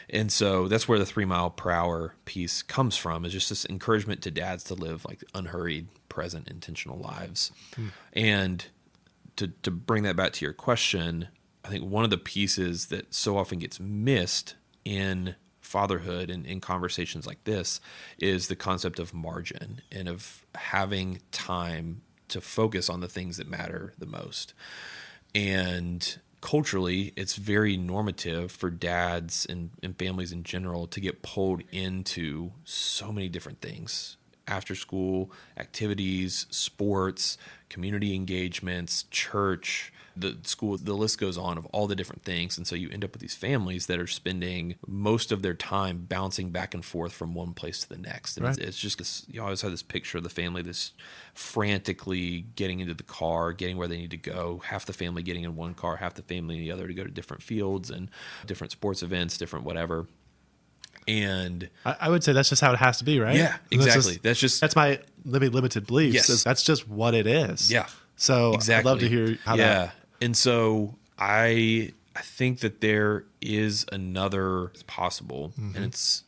And so that's where the 3 mile per hour piece comes from, is just this encouragement to dads to live like unhurried, present, intentional lives. And to bring that back to your question, I think one of the pieces that so often gets missed in fatherhood and in conversations like this is the concept of margin and of having time to focus on the things that matter the most. And culturally, it's very normative for dads and families in general to get pulled into so many different things: after school activities, sports, community engagements, church, the school, the list goes on of all the different things. And so you end up with these families that are spending most of their time bouncing back and forth from one place to the next. And it's just this, you always have this picture of the family that's frantically getting into the car, getting where they need to go. Half the family getting in one car, half the family in the other to go to different fields and different sports events, different whatever. And I would say that's just how it has to be, right? Yeah, exactly. That's my limited beliefs. Yes. That's just what it is. Yeah. So exactly. I'd love to hear how that. And so I think that there is another possible, and it's,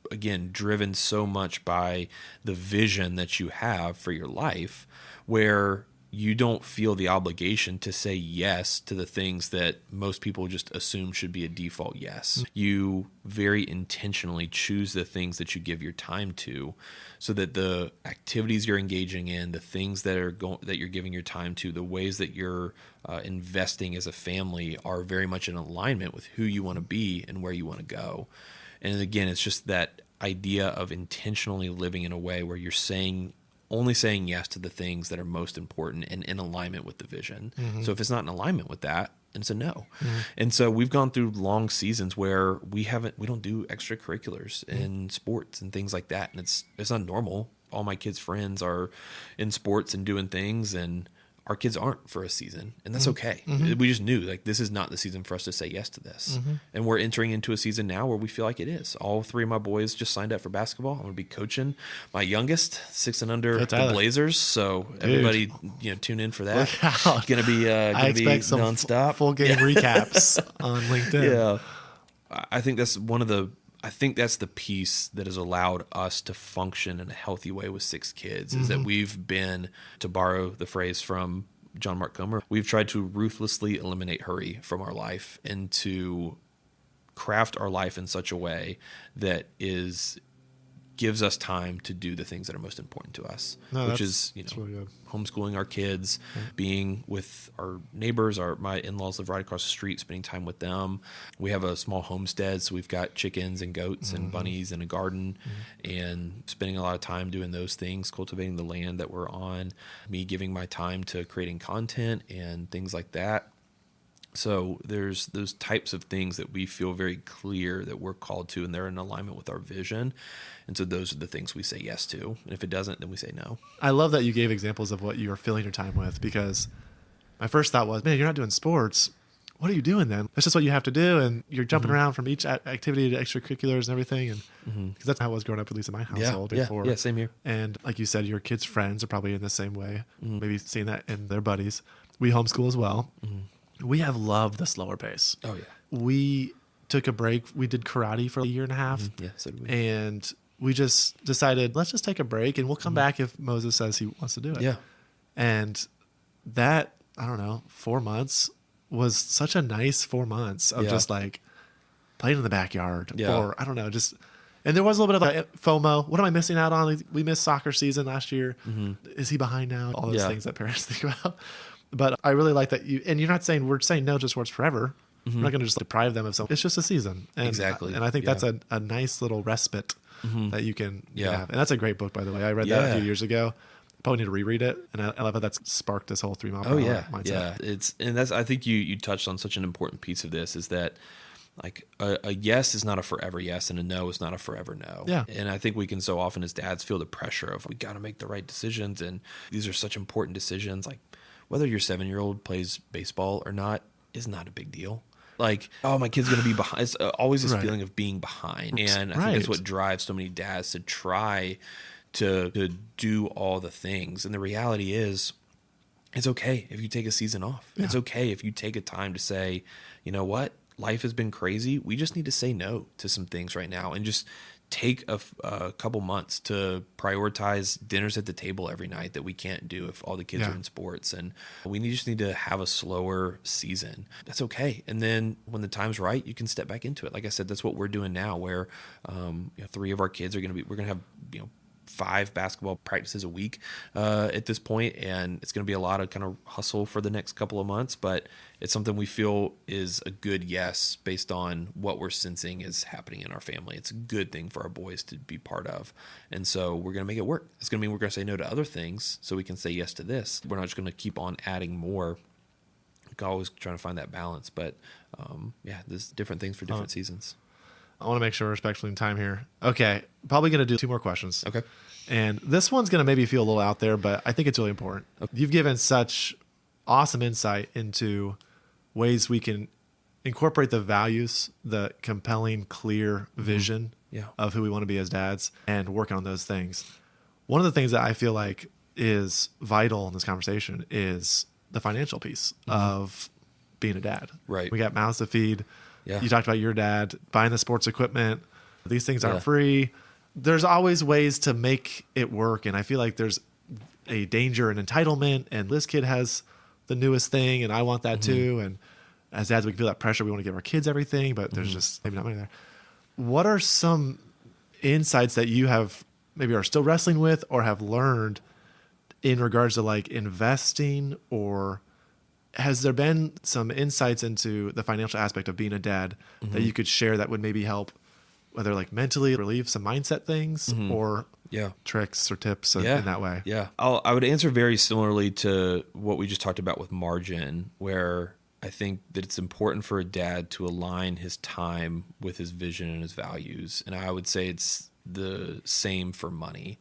again, driven so much by the vision that you have for your life, where you don't feel the obligation to say yes to the things that most people just assume should be a default yes. You very intentionally choose the things that you give your time to, so that the activities you're engaging in, the things that you're giving your time to, the ways that you're investing as a family are very much in alignment with who you want to be and where you want to go. And again, it's just that idea of intentionally living in a way where you're only saying yes to the things that are most important and in alignment with the vision. So if it's not in alignment with that, then it's a no. And so we've gone through long seasons where we don't do extracurriculars in sports and things like that. And it's not normal. All my kids' friends are in sports and doing things, and our kids aren't for a season, and that's okay. We just knew, like, this is not the season for us to say yes to this. And we're entering into a season now where we feel like it is. All 3 of my boys just signed up for basketball. I'm going to be coaching my youngest, 6 and under, the Blazers. So everybody, tune in for that. It's going to be some nonstop. Full game recaps on LinkedIn. Yeah. I think that's the piece that has allowed us to function in a healthy way with 6 kids, is that we've been, to borrow the phrase from John Mark Comer, we've tried to ruthlessly eliminate hurry from our life and to craft our life in such a way that gives us time to do the things that are most important to us, which is, really homeschooling our kids, being with our neighbors. My in-laws live right across the street, spending time with them. We have a small homestead, so we've got chickens and goats and bunnies and a garden, and spending a lot of time doing those things, cultivating the land that we're on, me giving my time to creating content and things like that. So there's those types of things that we feel very clear that we're called to, and they're in alignment with our vision. And so those are the things we say yes to. And if it doesn't, then we say no. I love that you gave examples of what you are filling your time with, because my first thought was, man, you're not doing sports. What are you doing then? That's just what you have to do. And you're jumping around from each activity to extracurriculars and everything. And because that's how I was growing up, at least in my household before. Yeah, same here. And like you said, your kids' friends are probably in the same way, maybe seeing that in their buddies. We homeschool as well. We have loved the slower pace. Oh, yeah. We took a break. We did karate for a year and a half. Yeah, so did we. And we just decided, let's just take a break, and we'll come back if Moses says he wants to do it. Yeah. And that, 4 months was such a nice 4 months of just like playing in the backyard. Yeah. Or and there was a little bit of FOMO. What am I missing out on? We missed soccer season last year. Is he behind now? All those things that parents think about. But I really like that and you're not saying, we're saying no to sports forever. We're not going to just deprive them of something. It's just a season. And, exactly. And I think that's a nice little respite that you can have. And that's a great book, by the way. I read that a few years ago. Probably need to reread it. And I love how that's sparked this whole 3 mile per hour mindset. Yeah. I think you touched on such an important piece of this, is that like a yes is not a forever yes, and a no is not a forever no. Yeah. And I think we can so often as dads feel the pressure of, we got to make the right decisions. And these are such important decisions. Like, whether your 7-year-old plays baseball or not is not a big deal. Like, oh, my kid's going to be behind. It's always this feeling of being behind. And I think that's what drives so many dads to try to do all the things. And the reality is, it's okay if you take a season off. Yeah. It's okay if you take a time to say, you know what? Life has been crazy. We just need to say no to some things right now, and just take a couple months to prioritize dinners at the table every night that we can't do if all the kids are in sports. And we just need to have a slower season. That's okay. And then when the time's right, you can step back into it. Like I said, that's what we're doing now, where 3 of our kids we're going to have 5 basketball practices a week at this point, and it's going to be a lot of kind of hustle for the next couple of months, but it's something we feel is a good yes based on what we're sensing is happening in our family. It's a good thing for our boys to be part of, and so we're going to make it work. It's going to mean we're going to say no to other things so we can say yes to this. We're not just going to keep on adding more. We're always trying to find that balance, but there's different things for different seasons. I want to make sure we're respectful in time here. Okay. Probably going to do 2 more questions. Okay. And this one's going to maybe feel a little out there, but I think it's really important. Okay. You've given such awesome insight into ways we can incorporate the values, the compelling, clear vision of who we want to be as dads, and work on those things. One of the things that I feel like is vital in this conversation is the financial piece of being a dad. Right. We got mouths to feed. Yeah. You talked about your dad buying the sports equipment. These things aren't free. There's always ways to make it work. And I feel like there's a danger and entitlement, and this kid has the newest thing and I want that too. And as dads, we feel that pressure. We want to give our kids everything, but there's just maybe not money there. What are some insights that you have maybe are still wrestling with or have learned in regards to like investing, or has there been some insights into the financial aspect of being a dad that you could share that would maybe help, whether like mentally relieve some mindset things or tricks or tips in that way? Yeah. I would answer very similarly to what we just talked about with margin, where I think that it's important for a dad to align his time with his vision and his values. And I would say it's the same for money.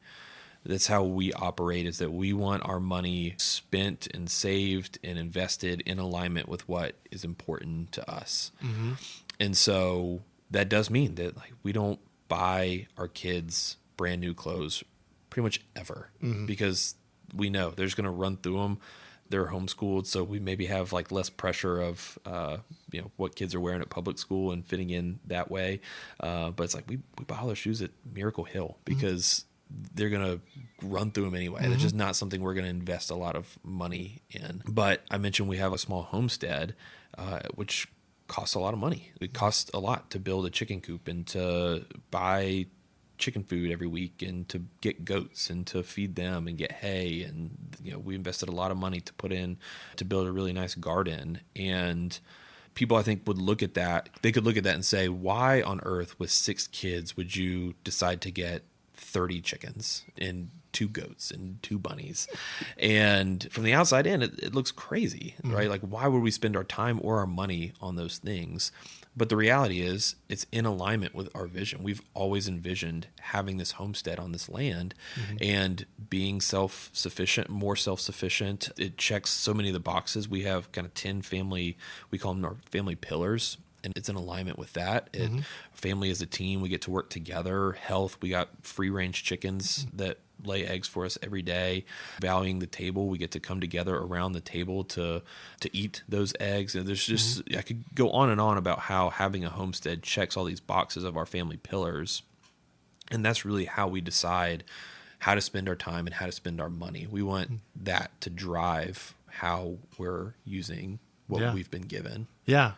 That's how we operate, is that we want our money spent and saved and invested in alignment with what is important to us. And so that does mean that like we don't buy our kids brand new clothes pretty much ever because we know they're just going to run through them. They're homeschooled, so we maybe have like less pressure of what kids are wearing at public school and fitting in that way. But it's like we buy all their shoes at Miracle Hill because they're going to run through them anyway. That's just not something we're going to invest a lot of money in. But I mentioned we have a small homestead, which costs a lot of money. It costs a lot to build a chicken coop and to buy chicken food every week and to get goats and to feed them and get hay. And, we invested a lot of money to put in to build a really nice garden. And people, I think, would look at that. They could look at that and say, why on earth with 6 kids would you decide to get 30 chickens and 2 goats and 2 bunnies? And from the outside in, it looks crazy, right? Like, why would we spend our time or our money on those things? But the reality is it's in alignment with our vision. We've always envisioned having this homestead on this land and being self-sufficient, more self-sufficient. It checks so many of the boxes. We have kind of 10 family, we call them our family pillars. And it's in alignment with that. Family as a team, we get to work together. Health, we got free-range chickens that lay eggs for us every day. Valuing the table, we get to come together around the table to eat those eggs. And there's just, I could go on and on about how having a homestead checks all these boxes of our family pillars. And that's really how we decide how to spend our time and how to spend our money. We want that to drive how we're using what we've been given. Yeah.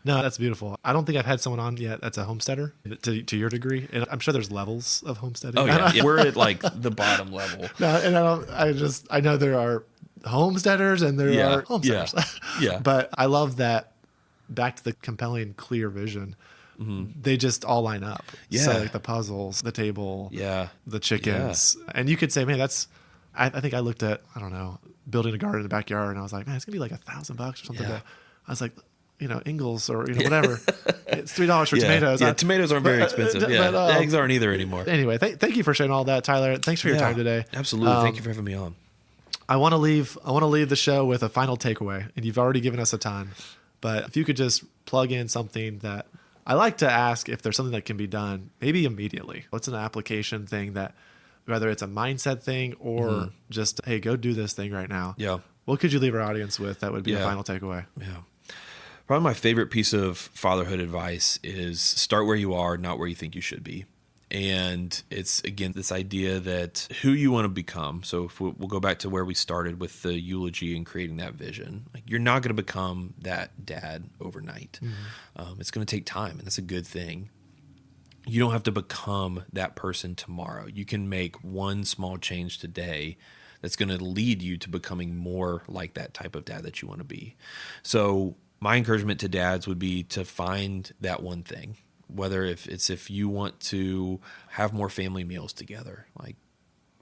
No, that's beautiful. I don't think I've had someone on yet that's a homesteader to your degree. And I'm sure there's levels of homesteading. Oh, yeah. We're at like the bottom level. No, and I know there are homesteaders and there are homesteaders. Yeah. But I love that, back to the compelling, clear vision. They just all line up. Yeah. So like the puzzles, the table, the chickens. Yeah. And you could say, man, I think I looked at, I don't know, building a garden in the backyard, and I was like, man, it's going to be like $1,000 or something. Yeah. I was like, Ingles or, whatever. It's $3 for tomatoes. Yeah, tomatoes aren't very expensive. But eggs aren't either anymore. Anyway, thank you for sharing all that, Tyler. Thanks for your time today. Absolutely. Thank you for having me on. I want to leave the show with a final takeaway, and you've already given us a ton. But if you could just plug in something that I like to ask, if there's something that can be done, maybe immediately. What's an application thing that, whether it's a mindset thing or just, hey, go do this thing right now. Yeah. What could you leave our audience with that would be a final takeaway? Yeah. Probably my favorite piece of fatherhood advice is start where you are, not where you think you should be. And it's, again, this idea that who you want to become. So if we'll go back to where we started with the eulogy and creating that vision. Like, you're not going to become that dad overnight. It's going to take time, and that's a good thing. You don't have to become that person tomorrow. You can make one small change today that's going to lead you to becoming more like that type of dad that you want to be. So my encouragement to dads would be to find that one thing, whether if you want to have more family meals together, like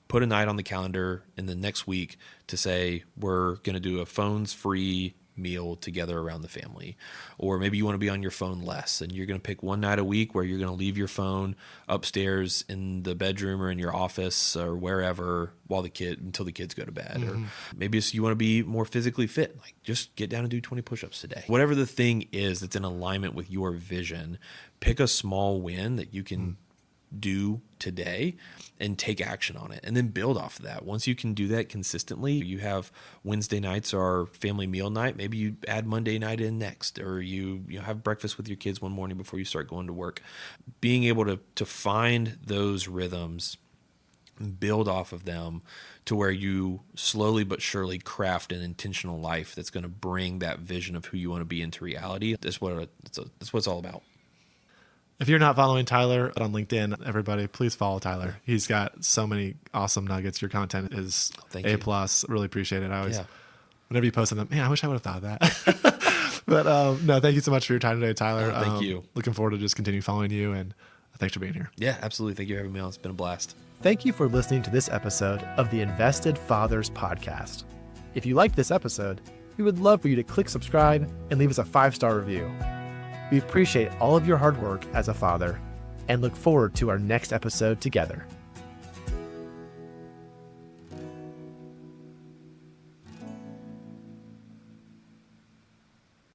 put a night on the calendar in the next week to say, we're going to do a phones-free meal together around the family. Or maybe you want to be on your phone less, and you're going to pick one night a week where you're going to leave your phone upstairs in the bedroom or in your office or wherever until the kids go to bed. Or maybe you want to be more physically fit, like just get down and do 20 push-ups today. Whatever the thing is that's in alignment with your vision, pick a small win that you can do today and take action on it, and then build off of that. Once you can do that consistently, you have Wednesday nights are family meal night. Maybe you add Monday night in next, or you have breakfast with your kids one morning before you start going to work. Being able to find those rhythms build off of them to where you slowly but surely craft an intentional life that's going to bring that vision of who you want to be into reality. That's what it's all about. If you're not following Tyler on LinkedIn, everybody, please follow Tyler. He's got so many awesome nuggets. Your content is A+. Really appreciate it. I always, whenever you post them, man, I wish I would have thought of that. But no, thank you so much for your time today, Tyler. Thank you. Looking forward to just continue following you, and thanks for being here. Yeah, absolutely. Thank you for having me on. It's been a blast. Thank you for listening to this episode of the Invested Fathers podcast. If you liked this episode, we would love for you to click subscribe and leave us a 5-star review. We appreciate all of your hard work as a father and look forward to our next episode together.